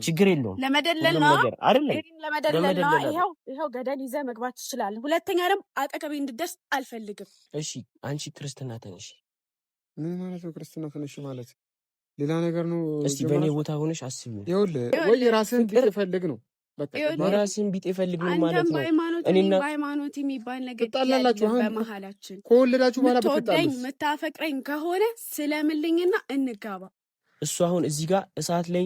ችግር የለውም። ለመደለል ነው አይደለም፣ ለመደለል ነው። ይሄው ገደል ይዘህ መግባት ትችላለህ። ሁለተኛ ደግሞ አጠገቤ እንድትደርስ አልፈልግም። እሺ አንቺ ክርስትና ተነሽ። ምን ማለት ነው ክርስትና ተነሽ ማለት? ሌላ ነገር ነው። እስቲ በእኔ ቦታ ሆነሽ አስቢ። ይኸውልህ ወይ ራስህን ቢፈልግ ነው በቃ ራስህን ቢፈልግ ነው ማለት ነው። እኔና ሃይማኖት የሚባል ነገር ትጣላላችሁ በመሀላችን። ከወለዳችሁ በኋላ ብትወደኝ የምታፈቅረኝ ከሆነ ስለምልኝና እንጋባ። እሱ አሁን እዚህ ጋር እሳት ላይ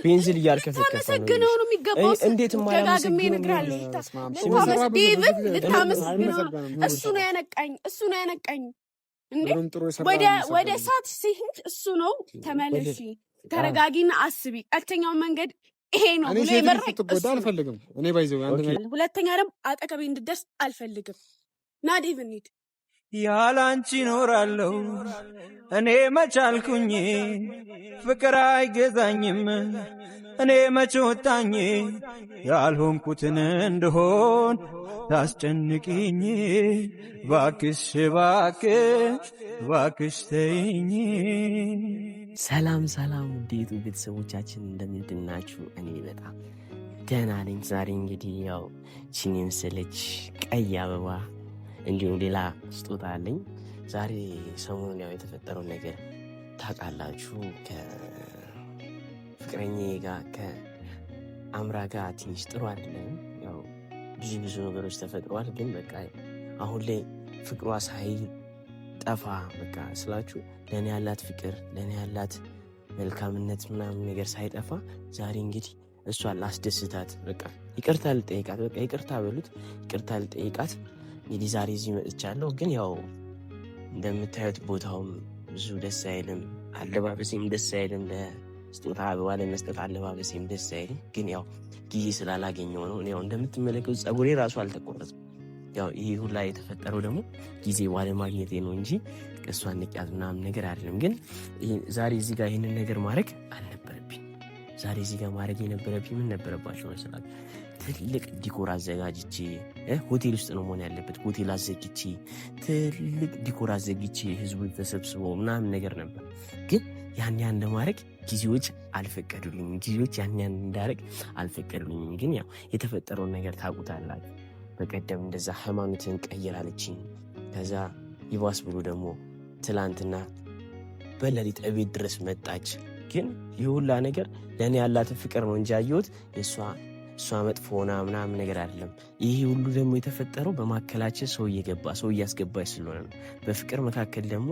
ቤንዚል እያርከፈከፈ ነው የሚገባው። እንዴት ደጋግሜ እነግርሃለሁ። እሱ ነው ያነቃኝ ወደ እሳት ሲሄድ እሱ ነው። ተመለሺ፣ ተረጋጊና አስቢ። ቀጥተኛው መንገድ ይሄ ነው ብሎ የመረጥ አልፈልግም። እኔ ባይዘው ሁለተኛ ደግሞ አጠገቤ እንድትደርስ አልፈልግም። ናዲቭ እንሂድ። ያላንቺ ኖራለሁ እኔ መቻልኩኝ፣ ፍቅር አይገዛኝም እኔ መች ወጣኝ፣ ያልሆንኩትን እንደሆን ታስጨንቂኝ፣ ባክሽ ባክሽ ባክሽ ተይኝ። ሰላም ሰላም፣ ውዴቱ ቤተሰቦቻችን እንደምንድናችሁ? እኔ በጣም ደህና ነኝ። ዛሬ እንግዲህ ያው ቺን የመሰለች ቀይ አበባ እንዲሁም ሌላ ስጦታ አለኝ። ዛሬ ሰሞኑን ያው የተፈጠረው ነገር ታውቃላችሁ። ከፍቅረኛዬ ጋር ከአምራ ጋር ትንሽ ጥሩ አይደለም። ያው ብዙ ነገሮች ተፈጥረዋል። ግን በቃ አሁን ላይ ፍቅሯ ሳይጠፋ በቃ ስላችሁ ለእኔ ያላት ፍቅር ለእኔ ያላት መልካምነት ምናምን ነገር ሳይጠፋ ዛሬ እንግዲህ እሷን ላስደስታት በቃ ይቅርታ ልጠይቃት፣ በቃ ይቅርታ በሉት፣ ይቅርታ ልጠይቃት እንግዲህ ዛሬ እዚህ መጥቻለሁ። ግን ያው እንደምታዩት ቦታውም ብዙ ደስ አይልም፣ አለባበሴም ደስ አይልም። ለስጦታ አበባ ለመስጠት አለባበሴም ደስ አይልም። ግን ያው ጊዜ ስላላገኘው ነው። ያው እንደምትመለከቱ ጸጉሬ ራሱ አልተቆረጥም። ያው ይሄ ሁላ የተፈጠረው ደግሞ ጊዜ ባለማግኘቴ ነው እንጂ እሷን ንቂያት ምናምን ነገር አይደለም። ግን ዛሬ እዚህ ጋር ይህንን ነገር ማድረግ አልነበረብኝ። ዛሬ እዚህ ጋር ማድረግ የነበረብኝ ምን ነበረባቸው መሰላችሁ? ትልቅ ዲኮር አዘጋጅቼ ሆቴል ውስጥ ነው መሆን ያለበት። ሆቴል አዘግቼ ትልቅ ዲኮር አዘግቼ ህዝቡ ተሰብስበው ምናምን ነገር ነበር። ግን ያን ለማድረግ ጊዜዎች አልፈቀዱልኝም። ጊዜዎች ያን እንዳደረግ አልፈቀዱልኝም። ግን ያው የተፈጠረውን ነገር ታውቁታላችሁ። በቀደም እንደዛ ሃይማኖትን ቀይራለችኝ። ከዛ ይባስ ብሎ ደግሞ ትላንትና በሌሊት እቤት ድረስ መጣች። ግን የሁላ ነገር ለእኔ ያላትን ፍቅር ነው እንጂ ያየሁት እሷ መጥፎ ሆና ምናምን ነገር አይደለም። ይህ ሁሉ ደግሞ የተፈጠረው በመካከላችን ሰው እያስገባች ስለሆነ ነው። በፍቅር መካከል ደግሞ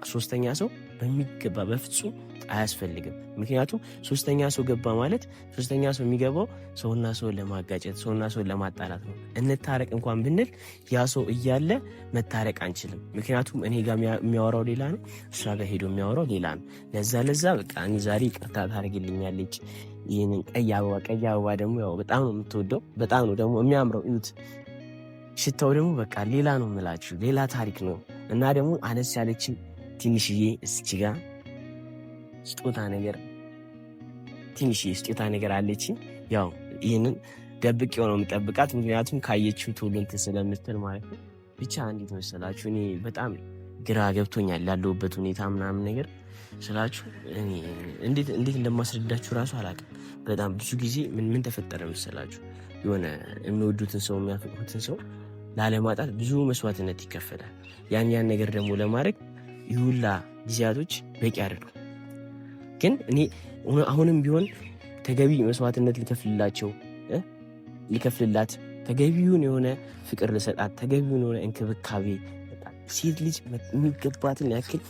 ሶስተኛ ሰው በሚገባ በፍጹም አያስፈልግም። ምክንያቱም ሶስተኛ ሰው ገባ ማለት ሶስተኛ ሰው የሚገባው ሰውና ሰውን ለማጋጨት ሰውና ሰውን ለማጣላት ነው። እንታረቅ እንኳን ብንል ያ ሰው እያለ መታረቅ አንችልም። ምክንያቱም እኔ ጋር የሚያወራው ሌላ ነው፣ እሷ ጋር ሄዶ የሚያወራው ሌላ ነው። ለዛ በቃ እኔ ዛሬ ይቅርታ ታደርግልኛለች። ይህንን ቀይ አበባ ደግሞ ያው በጣም ነው የምትወደው፣ በጣም ነው ደግሞ የሚያምረው። እዩት፣ ሽታው ደግሞ በቃ ሌላ ነው የምላችሁ፣ ሌላ ታሪክ ነው። እና ደግሞ አነስ ያለችን ትንሽዬ እስኪ ጋር ትንሽዬ ስጦታ ነገር አለችኝ። ያው ይህንን ደብቄው ነው የምጠብቃት፣ ምክንያቱም ካየችው ቶሎ እንትን ስለምትል ማለት ነው። ብቻ እንዴት መሰላችሁ፣ እኔ በጣም ግራ ገብቶኛል ያለሁበት ሁኔታ ምናምን ነገር ስላችሁ እኔ እንዴት እንደማስረዳችሁ ራሱ አላውቅም። በጣም ብዙ ጊዜ ምን ተፈጠረ መሰላችሁ፣ የሆነ የሚወዱትን ሰው የሚያፈቅሩትን ሰው ላለማጣት ብዙ መስዋዕትነት ይከፈላል። ያን ነገር ደግሞ ለማድረግ ይሁላ ጊዜያቶች በቂ አይደሉም። ግን እኔ አሁንም ቢሆን ተገቢ መስዋዕትነት ሊከፍልላት ተገቢውን የሆነ ፍቅር ልሰጣት፣ ተገቢውን የሆነ እንክብካቤ፣ ሴት ልጅ የሚገባትን ያክል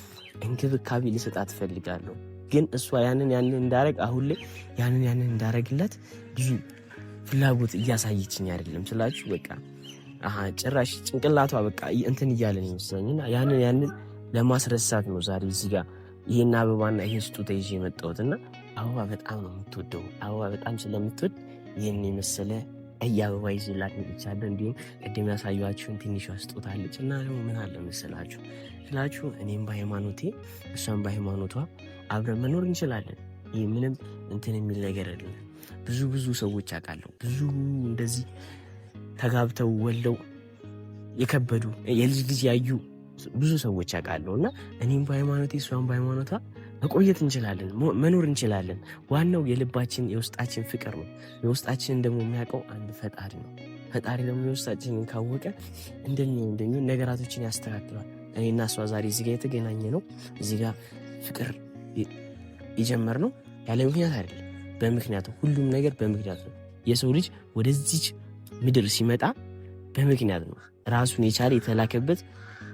እንክብካቤ ልሰጣት እፈልጋለሁ። ግን እሷ ያንን እንዳረግ አሁን ላይ ያንን እንዳረግላት ብዙ ፍላጎት እያሳየችኝ አይደለም ስላችሁ በቃ ጭራሽ ጭንቅላቷ በቃ እንትን እያለ ነው ይመስለኝና ያንን ለማስረሳት ነው ዛሬ እዚህ ጋር ይሄን አበባና ይሄን ስጦታ ይዤ የመጣሁት። እና አበባ በጣም ነው የምትወደው። አበባ በጣም ስለምትወድ ይህን የመሰለ ቀይ አበባ ይዤላት መጥቻለሁ። እንዲሁም ቅድም ያሳዩአችሁን ትንሿ ስጦታ አለች። እና ደግሞ ምን አለ መሰላችሁ ስላችሁ እኔም በሃይማኖቴ እሷም በሃይማኖቷ አብረን መኖር እንችላለን። ይህ ምንም እንትን የሚል ነገር አይደለም። ብዙ ሰዎች አውቃለሁ፣ ብዙ እንደዚህ ተጋብተው ወልደው የከበዱ የልጅ ያዩ ብዙ ሰዎች አውቃለሁ። እና እኔም በሃይማኖቴ እሷም በሃይማኖቷ መቆየት እንችላለን፣ መኖር እንችላለን። ዋናው የልባችን የውስጣችን ፍቅር ነው። የውስጣችንን ደግሞ የሚያውቀው አንድ ፈጣሪ ነው። ፈጣሪ ደግሞ የውስጣችንን ካወቀ እንደሚሆን ነገራቶችን ያስተካክሏል። እኔና እሷ ዛሬ እዚህ ጋር የተገናኘ ነው፣ እዚህ ጋር ፍቅር የጀመርነው ያለ ምክንያት አይደለም፣ በምክንያት ነው። ሁሉም ነገር በምክንያት ነው። የሰው ልጅ ወደዚች ምድር ሲመጣ በምክንያት ነው። ራሱን የቻለ የተላከበት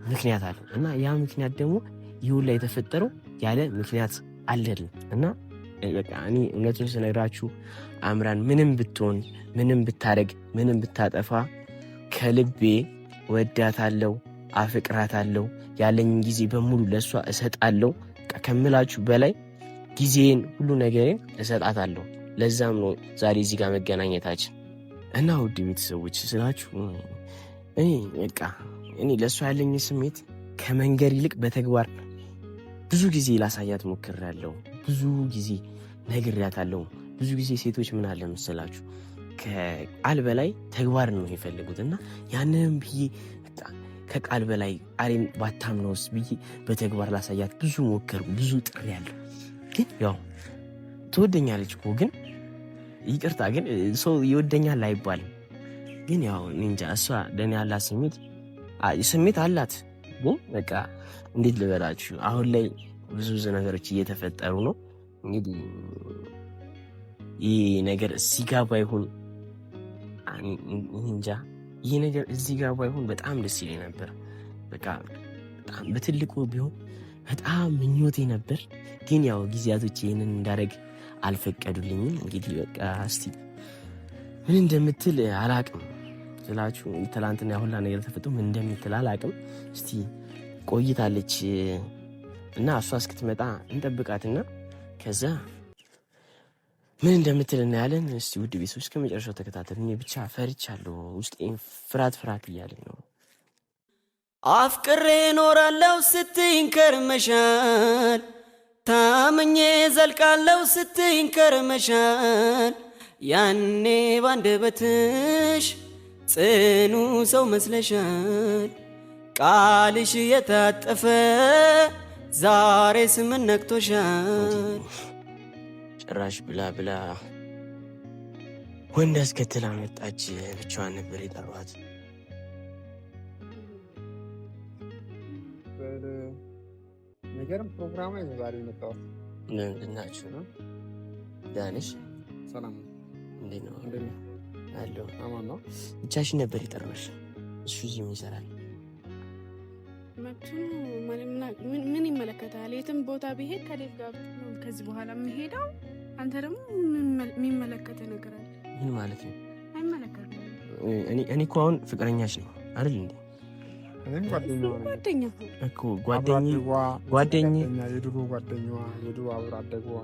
ምክንያት አለ እና ያ ምክንያት ደግሞ ይሁን ላይ የተፈጠረው ያለ ምክንያት አለልን እና በቃ እኔ እውነቱን ስነግራችሁ አምራን ምንም ብትሆን፣ ምንም ብታደርግ፣ ምንም ብታጠፋ ከልቤ ወዳታለሁ፣ አፍቅራታለሁ። ያለኝን ጊዜ በሙሉ ለእሷ እሰጣለሁ። ከምላችሁ በላይ ጊዜን፣ ሁሉ ነገሬን እሰጣታለሁ። ለዛም ነው ዛሬ እዚህ ጋር መገናኘታችን እና ውድ ቤተሰቦች ስላችሁ እኔ ለእሷ ያለኝ ስሜት ከመንገር ይልቅ በተግባር ብዙ ጊዜ ላሳያት ሞክሬያለሁ። ብዙ ጊዜ ነግሬያታለሁ። ብዙ ጊዜ ሴቶች ምን አለ መሰላችሁ ከቃል በላይ ተግባር ነው የፈለጉት እና ያንንም ብዬ ከቃል በላይ ቃሌን ባታምነውስ ብዬ በተግባር ላሳያት ብዙ ሞከርኩ፣ ብዙ ጥሬያለሁ። ግን ያው ትወደኛለች እኮ ግን ይቅርታ ግን ሰው ይወደኛል አይባልም። ግን ያው እንጃ እሷ ለእኔ ያላት ስሜት አላት። ግን በቃ እንዴት ልበላችሁ አሁን ላይ ብዙ ነገሮች እየተፈጠሩ ነው። እንግዲህ ይህ ነገር እዚህ ጋር ባይሆን እንጃ ይህ ነገር እዚህ ጋር ባይሆን በጣም ደስ ይለኝ ነበር። በቃ በጣም በትልቁ ቢሆን በጣም ምኞቴ ነበር። ግን ያው ጊዜያቶች ይህንን እንዳደረግ አልፈቀዱልኝም። እንግዲህ በቃ እስቲ ምን እንደምትል አላቅም ስላችሁ ትላንትና ያሁላ ነገር ተፈጥሮ ምን እንደምትል አላቅም። እስቲ ቆይታለች እና እሷ እስክትመጣ እንጠብቃትና ከዛ ምን እንደምትል እናያለን። እስቲ ውድ ቤተሰቦች እስከ መጨረሻው ተከታተል። እኔ ብቻ ፈርቻለሁ፣ ውስጤን ፍርሃት እያለኝ ነው። አፍቅሬ ኖራለሁ ስትይኝ ከርመሻል፣ ታምኜ ዘልቃለሁ ስትይኝ ከርመሻል። ያኔ ባንደበትሽ ጽኑ ሰው መስለሻል። ቃልሽ የታጠፈ ዛሬ ስምን ነክቶሻል። ጭራሽ ብላ ወንድ አስከትላ መጣች። ብቻዋን ነበር የጠሯት። ነገርም ፕሮግራም ላይ ዛሬ መጣሁት። ምንድናችሁ ነው? ዳንሽ ሰላም እንዴት ነው? አለሁ። አማን ነው። ብቻሽን ነበር የጠራሽ? እሱ እዚህ ምን ይሰራል? መብቱ ምን ይመለከታል? የትም ቦታ ቢሄድ ከሌት ጋር ከዚህ በኋላ የምሄደው። አንተ ደግሞ የሚመለከተ ነገር አለ። ምን ማለት ነው? አይመለከትም። እኔ እኮ አሁን ፍቅረኛሽ ነው አይደል እንዴ? እኔም ጓደኛ እኮ ጓደኛ የድሮ ጓደኛዋ የድሮ አብሮ አደገዋ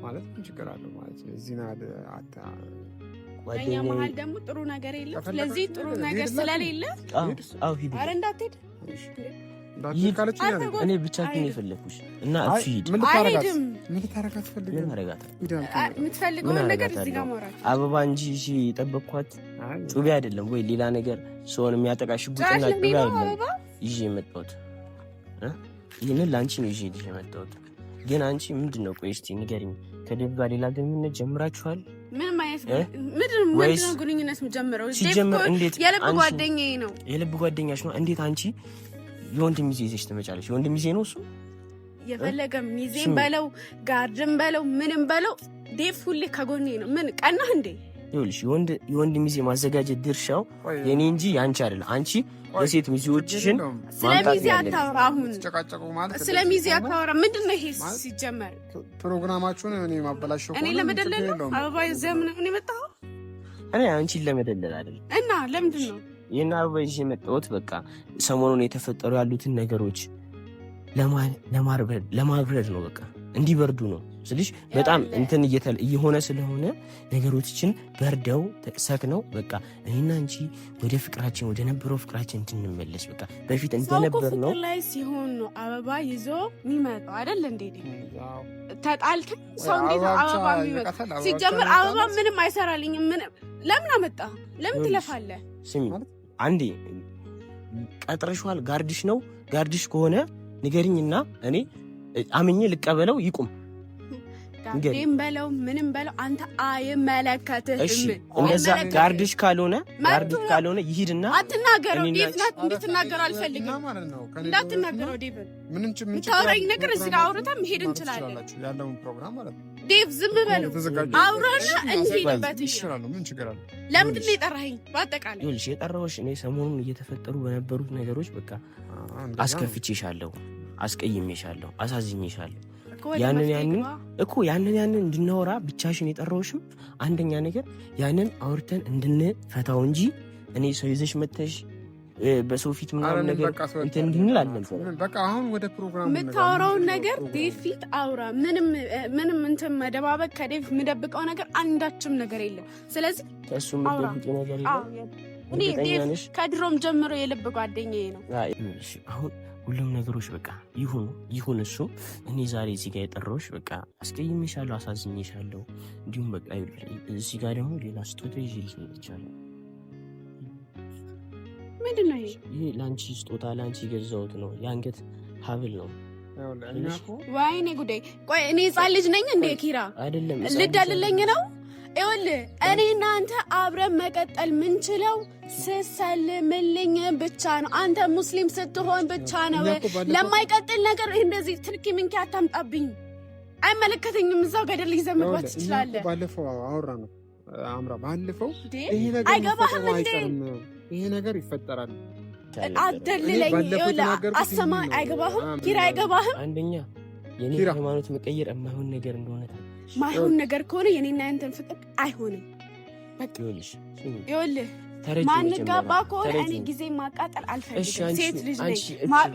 ማለት ምን ችግር አለው ማለት ነው። እዚህ እኛ መሀል ደግሞ ጥሩ ነገር የለም። ስለዚህ ጥሩ ነገር ስለሌለ ሂድ። ኧረ እንዳትሄድ እኔ ብቻ ግን የፈለኩሽ እና እሱ ሂድ። ምን ታረጋት ፈልገህ? የምትፈልገውን ነገር እዚህ ጋር ማውራት አበባ እንጂ እሺ የጠበቅኳት ጩቤ አይደለም ወይ ሌላ ነገር ሰውን የሚያጠቃ ሽጉጥና ጩቤ አይደለም ይዤ የመጣሁት። ይህንን ለአንቺ ነው ይዤ የመጣሁት። ግን አንቺ ምንድን ነው? ቆይ እስኪ ንገሪኝ። ከዴቭ ጋር ሌላ ግንኙነት ጀምራችኋል? ምንም አይነት ምንድን ነው ግንኙነት ጀምረው? ሲጀምር እንዴት የልብ ጓደኛዬ ነው። የልብ ጓደኛሽ ነው? እንዴት አንቺ የወንድ ሚዜ ይዘሽ ትመጫለሽ? የወንድ ሚዜ ነው እሱ። የፈለገ ሚዜም በለው ጋርድም በለው ምንም በለው ዴቭ ሁሌ ከጎኔ ነው። ምን ቀናህ እንዴ? ይኸውልሽ የወንድ ሚዜ ማዘጋጀት ድርሻው የኔ እንጂ ያንቺ አይደለም። አንቺ የሴት ሚዜዎችሽን ስለሚዜ አታወራ። አሁን ስለሚዜ አታወራ። ምንድን ነው ይሄ? ሲጀመር ፕሮግራማችሁን እኔ ማበላሸው እኔ ለመደለል ነው። አበባ ይዘህ ምን የመጣኸው? እኔ አንቺን ለመደለል አይደለም። እና ለምንድን ነው ይህን አበባ ይዤ የመጣሁት? በቃ ሰሞኑን የተፈጠሩ ያሉትን ነገሮች ለማብረድ ነው። በቃ እንዲበርዱ ነው ስልሽ በጣም እንትን እየሆነ ስለሆነ ነገሮችን በርደው ሰክነው በቃ እኔና አንቺ ወደ ፍቅራችን ወደ ነበረው ፍቅራችን እንድንመለስ በቃ በፊት እንደነበር ነው። ላይ ሲሆን ነው አበባ ይዞ የሚመጣው አይደል እንዴ? ተጣልተን ሰው እንዴት አበባ የሚመጣው? ሲጀምር አበባ ምንም አይሰራልኝም። ለምን አመጣ? ለምን ትለፋለህ? ስሚ አንዴ ቀጥረሽዋል። ጋርድሽ ነው። ጋርድሽ ከሆነ ንገሪኝና እኔ አምኜ ልቀበለው ይቁም። ጋርዴም በለው ምንም በለው አንተ አይመለከትህም። እሺ እንደዛ ጋርድሽ ካልሆነ ይሂድና አትናገረው። ዴቭ ናት እንድትናገረው አልፈልግም ማለት ነው። እንዳትናገረው ዴቭ ታውራኝ ነገር እዚህ ጋር አውርተን መሄድ እንችላለን ያለውን ፕሮግራም ማለት ነው። ዴቭ ዝም በለው አውራና እንሂድበት ይችላል። ምን ችግር አለ? ለምንድን ነው የጠራኸኝ? በአጠቃላይ ይኸውልሽ የጠራሁሽ እኔ ሰሞኑን እየተፈጠሩ በነበሩት ነገሮች በቃ አስከፍቼሻለሁ፣ አስቀይሜሻለሁ፣ አሳዝኜሻለሁ። ያንን እንድናወራ ብቻሽን የጠራሁሽም አንደኛ ነገር ያንን አውርተን እንድንፈታው እንጂ እኔ ሰው ይዘሽ መተሽ በሰው ፊት ምናምን ነገር እንትን እንድንል አልነበረም። በቃ አሁን ወደ ፕሮግራሙ የምታወራውን ነገር ዴቭ ፊት አውራ። ምንም እንትን መደባበቅ ከዴቭ የምደብቀው ነገር አንዳችም ነገር የለም። ስለዚህ ከእሱ የምትደብቂው ነገር የለም። እኔ ዴቭ ከድሮም ጀምሮ የልብ ጓደኛዬ ነው። አሁን ሁሉም ነገሮች በቃ ይሁን እሱ እኔ ዛሬ እዚህ ጋር የጠራሁሽ በቃ አስቀይሜሻለሁ፣ አሳዝኜሻለሁ። እንዲሁም በቃ እዚህ ጋር ደግሞ ሌላ ስጦታ ይዤልሽ መጥቻለሁ። ምንድን ነው ይሄ? ይሄ ለአንቺ ስጦታ ለአንቺ የገዛሁት ነው። የአንገት ሀብል ነው። ወይኔ ጉዳይ! ቆይ እኔ ህፃን ልጅ ነኝ እንዴ? ኪራ አይደለም ልደልለኝ ነው? ይኸውልህ እኔ እናንተ አብረን መቀጠል ምንችለው ስሰልምልኝ ብቻ ነው። አንተ ሙስሊም ስትሆን ብቻ ነው። ለማይቀጥል ነገር እንደዚህ ትርኪ ምንኪ አታምጣብኝ። አይመለከተኝም። እዛው ገደል ይዘህ መግባት ትችላለህ። ባለፈው አወራ ነው አምራ፣ ባለፈው አይገባህም እንዴ? ይሄ ነገር ይፈጠራል። አደልለኝ አሰማ። አይገባህም ኪራ፣ አይገባህም። አንደኛ የኔ ሃይማኖት መቀየር የማይሆን ነገር እንደሆነ ማይሆን ነገር ከሆነ የኔና ያንተን ፍቅር አይሆንም። በቃ ይኸውልህ ማንጋባ ከሆነ እኔ ጊዜ ማቃጠል አልፈልግም። ሴት ልጅ ነኝ።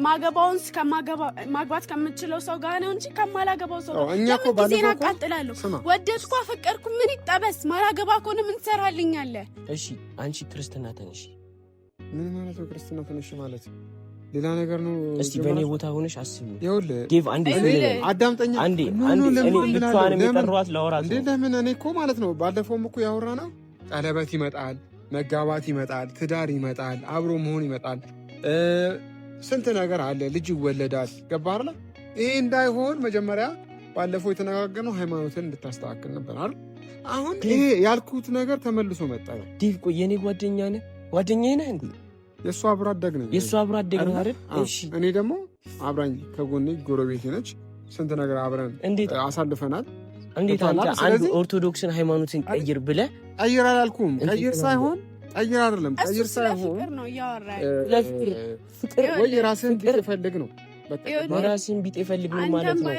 ማገባውን ማግባት ከምችለው ሰው ጋር ነው እንጂ ከማላገባው ሰው ጋር ለምን ጊዜን አቃጥላለሁ? ወደድኩ አፈቀርኩ ምን ይጠበስ? ማላገባ ከሆነ ምን ትሰራልኛለህ? እሺ አንቺ ክርስትና ተነሽ። ምን ማለት ነው ክርስትና ተነሽ ማለት? ሌላ ነገር ነው። እስቲ በእኔ ቦታ ሆነሽ አስቢ። ይኸውልህ ዴቭ አንዴ አዳምጠኛ። አንዴ ልቷንም የጠሯት ለወራት ነው። ለምን እኔ እኮ ማለት ነው ባለፈውም እኮ ያወራ ነው። ቀለበት ይመጣል፣ መጋባት ይመጣል፣ ትዳር ይመጣል፣ አብሮ መሆን ይመጣል፣ ስንት ነገር አለ፣ ልጅ ይወለዳል። ገባህ አይደል? ይሄ እንዳይሆን መጀመሪያ ባለፈው የተነጋገርነው ሃይማኖትን እንድታስተካክል ነበር አይደል? አሁን ይሄ ያልኩት ነገር ተመልሶ መጣ። ዴቭ ቆይ የኔ ጓደኛዬ ነህ እንዴ? የእሱ አብሮ አደግ ነኝ። የእሱ አብሮ አደግ ነው አይደል? እሺ እኔ ደግሞ አብራኝ ከጎኔ ጎረቤቴ ነች። ስንት ነገር አብረን አሳልፈናል። እንዴት አንድ ኦርቶዶክስን ሃይማኖትን ቀይር ብለህ ቀይር አላልኩም። ቀይር ሳይሆን ቀይር አይደለም። ቀይር ሳይሆን ፍቅር ወይ የራስህን ቢጤ ፈልግ ነው። የራስህን ቢጤ ፈልግ ነው ማለት ነው።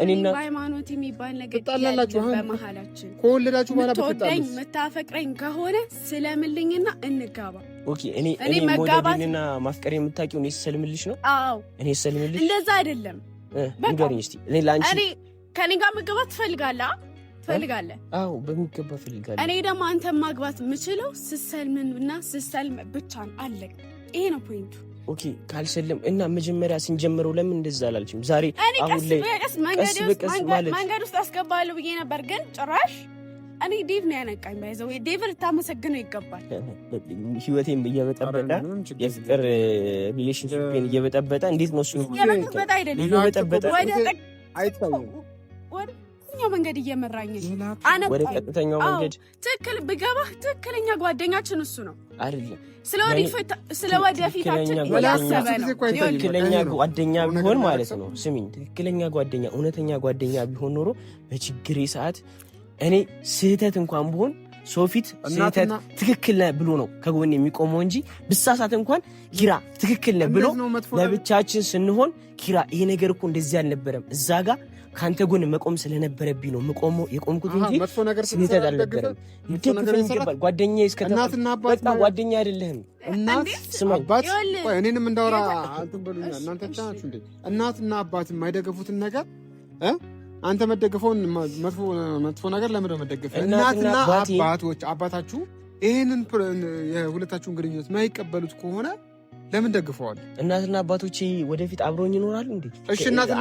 እኔና ሃይማኖት የሚባል ነገር ትጣላላችሁ። በመሀላችን ከወለዳችሁ በኋላ ብትወደኝ የምታፈቅረኝ ከሆነ ስለምልኝና እንጋባ። ኦኬ እኔ መጋባትና ማፍቀር የምታውቂው እኔ ሰልምልሽ ነው? አዎ እኔ ሰልምልሽ። እንደዛ አይደለም። ንገሪኝ እስቲ። እኔ ላንቺ ከኔ ጋር መጋባት ትፈልጋለህ? አዎ በሚገባ ፈልጋለሁ። እኔ ደግሞ አንተ ማግባት የምችለው ስሰልምና ስሰልም ብቻ ነው። አለቅ። ይሄ ነው ፖይንቱ። ኦኬ ካልሰለም እና መጀመሪያ ስንጀምረው ለምን እንደዛ አላልሽም? ዛሬ አሁን ላይ ቀስ በቀስ ማለት መንገድ ውስጥ አስገባለሁ ብዬ ነበር፣ ግን ጭራሽ እኔ ዴቭ ነው ያነቃኝ። ባይዘው ዴቭ ልታመሰግነው ይገባል። ህይወቴን እየበጠበጠ የፍቅር ሪሌሽንሺፕን እየበጠበጠ እንዴት ነው እሱ እየበጠበጠ አይደለም እየበጠበጠ ወደ መንገድ እየመራኝ ወደ ቀጥተኛው መንገድ ትክክል ብገባ ትክክለኛ ጓደኛችን እሱ ነው አይደለም። ስለወደፊታችን ያሰበ ነው። ትክክለኛ ጓደኛ ቢሆን ማለት ነው። ስሚኝ፣ ትክክለኛ ጓደኛ፣ እውነተኛ ጓደኛ ቢሆን ኖሮ በችግሬ ሰዓት እኔ ስህተት እንኳን ብሆን ሰው ፊት ስህተት ትክክል ነህ ብሎ ነው ከጎን የሚቆመው እንጂ ብሳሳት እንኳን ኪራ ትክክል ነህ ብሎ ለብቻችን ስንሆን ኪራ ይሄ ነገር እኮ እንደዚህ አልነበረም፣ እዛ ጋር ካንተ ጎን መቆም ስለነበረብኝ ነው የቆምኩት እንጂ ስህተት አልነበረም። ጓደኛዬ እስከተባለ ጓደኛ አይደለህም። እናት ስማኝ፣ አባት እኔንም እንዳወራ አንተም በሉኛ። እናንተ ብቻ ናችሁ እንዴ? እናትና አባት የማይደገፉትን ነገር አንተ መደገፈውን መጥፎ ነገር ለምን ነው መደገፍ? እናትና አባታችሁ ይሄንን የሁለታችሁን ግንኙነት የማይቀበሉት ከሆነ ለምን ደግፈዋል? እናትና አባቶቼ ወደፊት አብረውኝ ይኖራሉ እንዴ? እሺ እናትና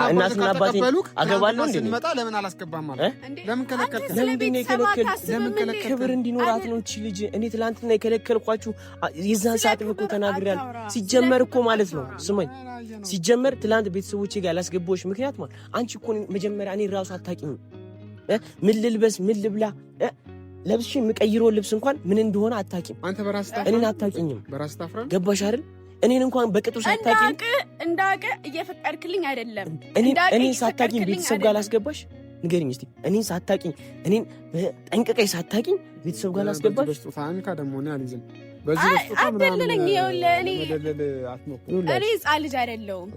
አባቴ አገባለሁ እንዴ? ስንመጣ ለምን አላስገባም ማለት? ለምን ከለከልከ? ለምን ከለከልከ? ክብር እንዲኖራት ነው እቺ ልጅ። እኔ ትላንትና የከለከልኳችሁ የዛን ሰዓት እኮ ተናግሬያለሁ። ሲጀመር እኮ ማለት ነው ስማኝ፣ ሲጀመር ትላንት ቤተሰቦቼ ጋር ያላስገባሁሽ ምክንያት ማለት አንቺ እኮ መጀመሪያ እኔ ራሱ አታውቂኝ። ምን ልልበስ ምን ልብላ ለብሽ የምቀይረው ልብስ እንኳን ምን እንደሆነ አታውቂም። አንተ በራስህ ታፍራ እኔን አታውቂኝም። በራስህ ታፍራ ገባሽ አይደል? እኔን እንኳን በቅጡ ሳታውቂኝ እንዳቀ እየፈቀድክልኝ አይደለም። እኔን ሳታውቂኝ ቤተሰብ ጋር ላስገባሽ ንገሪኝ እስቲ። እኔን ሳታውቂኝ እኔን ጠንቅቀሽ ሳታውቂኝ ቤተሰብ ጋር ላስገባሽ በስጦታ አንካ ደግሞ ነው አልይዝም። በዚህ በስጦታ ምናምን እኔ ሕፃን ልጅ አይደለሁም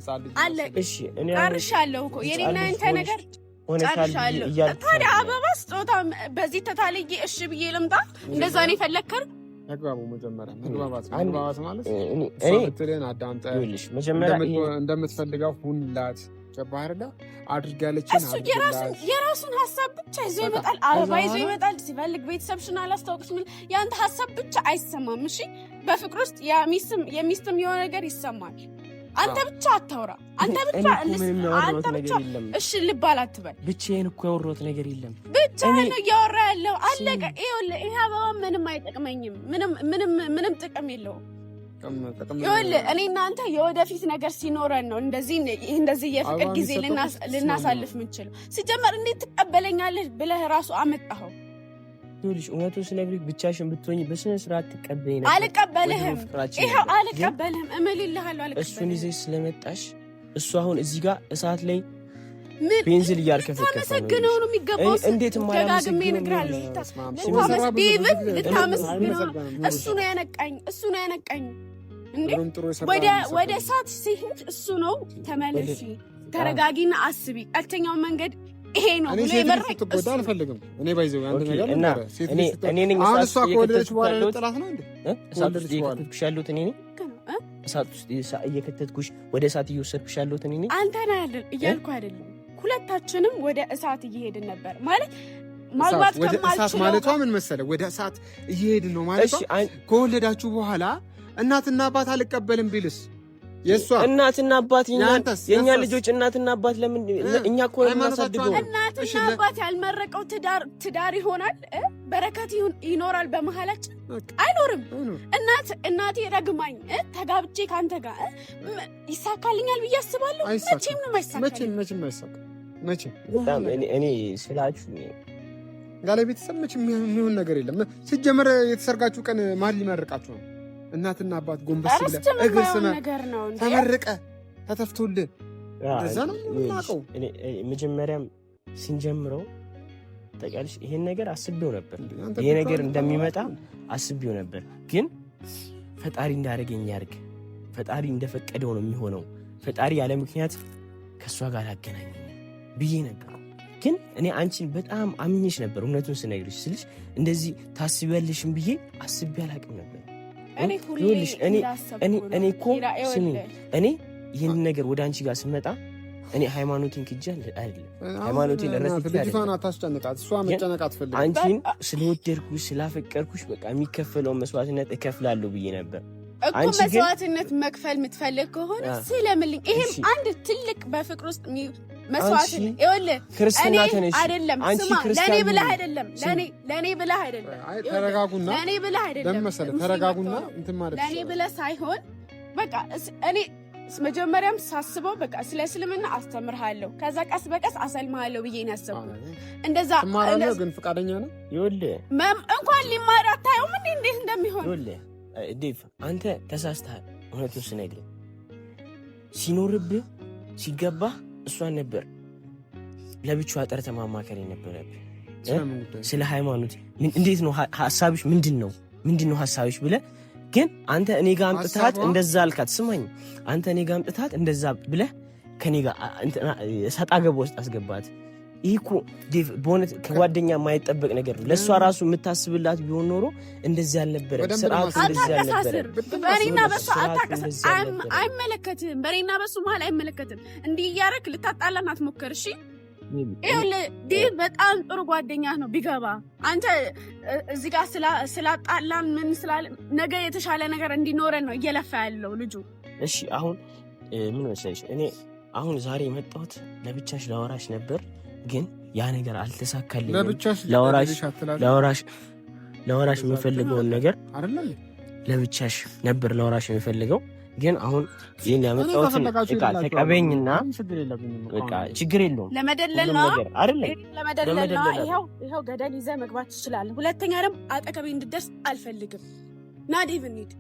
አለ። እሺ እኔ ጨርሻለሁ እኮ የኔና አንተ ነገር ጨርሻለሁ። ታዲያ አበባ ስጦታ በዚህ ተታልዬ እሺ ብዬ ልምጣ? እንደዛ ነው የፈለግከው? መግባቡ መጀመሪያ መግባባት ማለት እሷ ብትልን አዳምጠህ መጀመሪያ እንደምትፈልገው ሁንላት። ገባህ አይደለ? አድርጋለች። እሱ የራሱን ሀሳብ ብቻ ይዞ ይመጣል። አበባ ይዞ ይመጣል። ሲፈልግ ቤተሰብሽን አላስታውቅሽ ምን ያንተ ሀሳብ ብቻ አይሰማም። እሺ በፍቅር ውስጥ የሚስትም የሆነ ነገር ይሰማል። አንተ ብቻ አታውራ። አንተ ብቻ እሺ ልባል አትበል። ብቻዬን እኮ ያወራሁት ነገር የለም። ብቻዬን ነው እያወራ ያለው። አለቀ። ይኸውልህ ይሄ አበባ ምንም አይጠቅመኝም። ምንም ጥቅም የለውም። ይኸውልህ እኔ እናንተ የወደፊት ነገር ሲኖረን ነው እንደዚህ የፍቅር ጊዜ ልናሳልፍ የምንችለው። ሲጀመር እንዴት ትቀበለኛለህ ብለህ ራሱ አመጣኸው። ይኸውልሽ እውነቱን ስነግርሽ ብቻሽን ብትሆኚ በስነ ስርዓት ትቀበይኝ ነበር። አልቀበልህም። ይኸው አልቀበልህም። እምልልሃለሁ አልቀበልህም። እሱን ይዘሽ ስለመጣሽ እሱ አሁን እዚህ ጋር እሳት ላይ ቤንዚል ልታመሰግነው ነው የሚገባው። እንዴት ደጋግሜ እነግርሃለሁ። ልታመሰግነው እሱ ነው ያነቃኝ። እንዴ ወደ እሳት ሲሄድ እሱ ነው ተመለሺ፣ ተረጋጊና አስቢ፣ ቀጥተኛው መንገድ ይሄ ነው ብሎ የመረቅ እሱ አልፈልግም። እኔ ባይዘው አንድ ነገር እና እኔ ነኝ እሷ ከወደደች በኋላ ጥላት ነው እንዴ? እሳት ውስጥ እየከተትኩሽ ያለሁት እኔ ነኝ። እሳት ውስጥ እየከተትኩሽ ወደ እሳት እየወሰድኩሽ ያለሁት እኔ ነኝ። አንተ ነህ አይደል እያልኩ አይደለም። ሁለታችንም ወደ እሳት እየሄድን ነበር ማለት ማግባት ወደ እሳት ማለቷ ምን መሰለህ? ወደ እሳት እየሄድን ነው ማለቷ። ከወለዳችሁ በኋላ እናትና አባት አልቀበልም ቢልስ? የሷ እናትና አባት የኛ ልጆች እናትና አባት ለምን እኛ እኮ እናሳድገው። እናትና አባት ያልመረቀው ትዳር ይሆናል? በረከት ይኖራል በመሃላችን? አይኖርም። እናቴ ረግማኝ ተጋብቼ ካንተ ጋር ይሳካልኛል ብዬ አስባለሁ? መቼም ነው የማይሳካልኝ። መቼም አይሳካ። መቼም በጣም እኔ ስላችሁ ጋለ ቤተሰብ መቼም የሚሆን ነገር የለም። ሲጀመር የተሰርጋችሁ ቀን ማን ሊመርቃችሁ ነው? እናትና አባት ጎንበስ ብለህ እግር ስመህ ተመርቀ ተተፍቶልህ እዛ ነው የምናውቀው። መጀመሪያም ሲንጀምረው ታውቂያለሽ፣ ይሄን ነገር አስቤው ነበር። ይሄ ነገር እንደሚመጣ አስቤው ነበር። ግን ፈጣሪ እንዳደረገኝ ያድርግ። ፈጣሪ እንደፈቀደው ነው የሚሆነው። ፈጣሪ ያለ ምክንያት ከእሷ ጋር አገናኘኝ ብዬ ነበር። ግን እኔ አንቺን በጣም አምኜሽ ነበር። እውነቱን ስነግርሽ ስልሽ እንደዚህ ታስቢያለሽም ብዬ አስቤ አላውቅም ነበር። እኔ እኮ ስሚ፣ እኔ ይህን ነገር ወደ አንቺ ጋር ስመጣ እኔ ሃይማኖቴን ክጄ አይደለም። ሃይማኖቴን ልጅቷን አታስጨንቃት። እሷ መጨነቅ አትፈልግም። አንቺን ስለወደድኩሽ ስላፈቀርኩሽ በቃ የሚከፈለውን መስዋዕትነት እከፍላለሁ ብዬ ነበር እኮ። መስዋዕትነት መክፈል የምትፈልግ ከሆነ ስለምልኝ፣ ይሄም አንድ ትልቅ በፍቅር ውስጥ መስዋዕትነት ይኸውልህ፣ ክርስትና ተነሽ አይደለም። ስማ፣ ለኔ ብለህ አይደለም፣ ለኔ ብለህ አይደለም። ተረጋጉና፣ ለኔ ብለህ አይደለም ለምሳሌ ተረጋጉና እንትን ማለት ለኔ ብለህ ሳይሆን በቃ እኔ መጀመሪያም ሳስበው በቃ ስለ እስልምና አስተምርሃለሁ፣ ከዛ ቀስ በቀስ አሰልምሃለሁ ብዬ ነው ያሰብኩት። እንደዛ ትማራለህ። ግን ፈቃደኛ ነው? ይኸውልህ እንኳን ሊማር አታየውም እንዴት እንደሚሆን? ይኸውልህ ዴቭ፣ አንተ ተሳስተሃል። እውነቱን ስነግርህ ሲኖርብህ ሲገባህ እሷን ነበር ለብቻዋ ጠርተህ ማማከር የነበረብህ። ስለ ሃይማኖት እንዴት ነው ሀሳብሽ? ምንድን ነው ሀሳብሽ ብለህ ግን አንተ እኔ ጋር አምጥታት እንደዛ አልካት። ስማኝ፣ አንተ እኔ ጋር አምጥታት እንደዛ ብለህ ከኔ ጋር ሰጣ ገባ ውስጥ አስገባት። ይህ እኮ ዴቭ በእውነት ከጓደኛ የማይጠበቅ ነገር ነው። ለእሷ ራሱ የምታስብላት ቢሆን ኖሮ እንደዚህ አልነበረም። ስርዓቱ እንደዚህ አልነበረም። በእኔና በሱ አይመለከትም። በእኔና በሱ መሀል አይመለከትም። እንዲህ እያደረክ ልታጣላን አትሞክር። እሺ ይኸውልህ ዴቭ በጣም ጥሩ ጓደኛ ነው። ቢገባ አንተ እዚህ ጋር ስላጣላን ምን ስላለ ነገ የተሻለ ነገር እንዲኖረን ነው እየለፋ ያለው ልጁ። እሺ አሁን ምን መሰለሽ እኔ አሁን ዛሬ የመጣሁት ለብቻሽ ላወራሽ ነበር፣ ግን ያ ነገር አልተሳካልኝም። ላወራሽ የምፈልገውን ነገር አይደለም ለብቻሽ ነበር ላወራሽ የምፈልገው፣ ግን አሁን ይሄን ያመጣሁትን እቃ ተቀበይኝና በቃ ችግር የለውም። ለመደለል ነው አይደል? ለመደለል ነው። ይኸው ገደል ይዘህ መግባት ትችላለህ። ሁለተኛ ደግሞ አጠገቤ እንድትደርስ አልፈልግም። ና ዴቭ እንሂድ።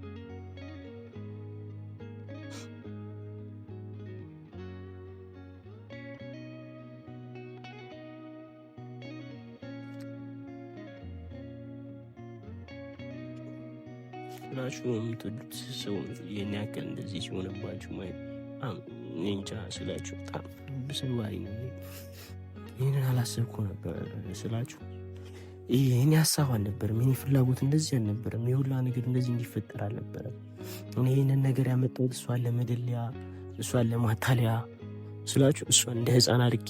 ናችሁ የምትወዱት ሰው ይህን ያክል እንደዚህ ሲሆንባችሁ ማየት እንጃ ስላችሁ በጣም ብስባሪ ነው። ይህንን አላሰብኩ ነበር ስላችሁ። ይህን ሀሳብ አልነበረም፣ ይህን ፍላጎት እንደዚህ አልነበረም፣ የሁላ ነገር እንደዚህ እንዲፈጠር አልነበረም። እኔ ይህንን ነገር ያመጣሁት እሷን ለመደለያ እሷን ለማታለያ ስላችሁ እሷን እንደ ህፃን አድርጌ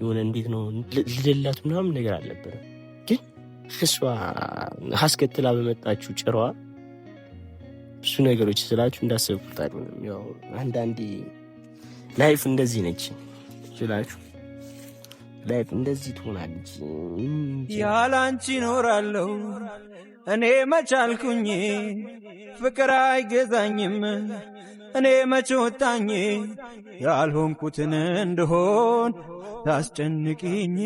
የሆነ እንዴት ነው ልደላት ምናምን ነገር አልነበረም። ግን እሷ አስከትላ በመጣችሁ ጭራዋ ብዙ ነገሮች ስላችሁ እንዳሰብኩት አይደለም። ያው አንዳንዴ ላይፍ እንደዚህ ነች ስላችሁ፣ ላይፍ እንደዚህ ትሆናለች። ያላንቺ ኖራለሁ እኔ መቻልኩኝ፣ ፍቅር አይገዛኝም እኔ መች ወጣኝ፣ ያልሆንኩትን እንደሆን ታስጨንቅኝ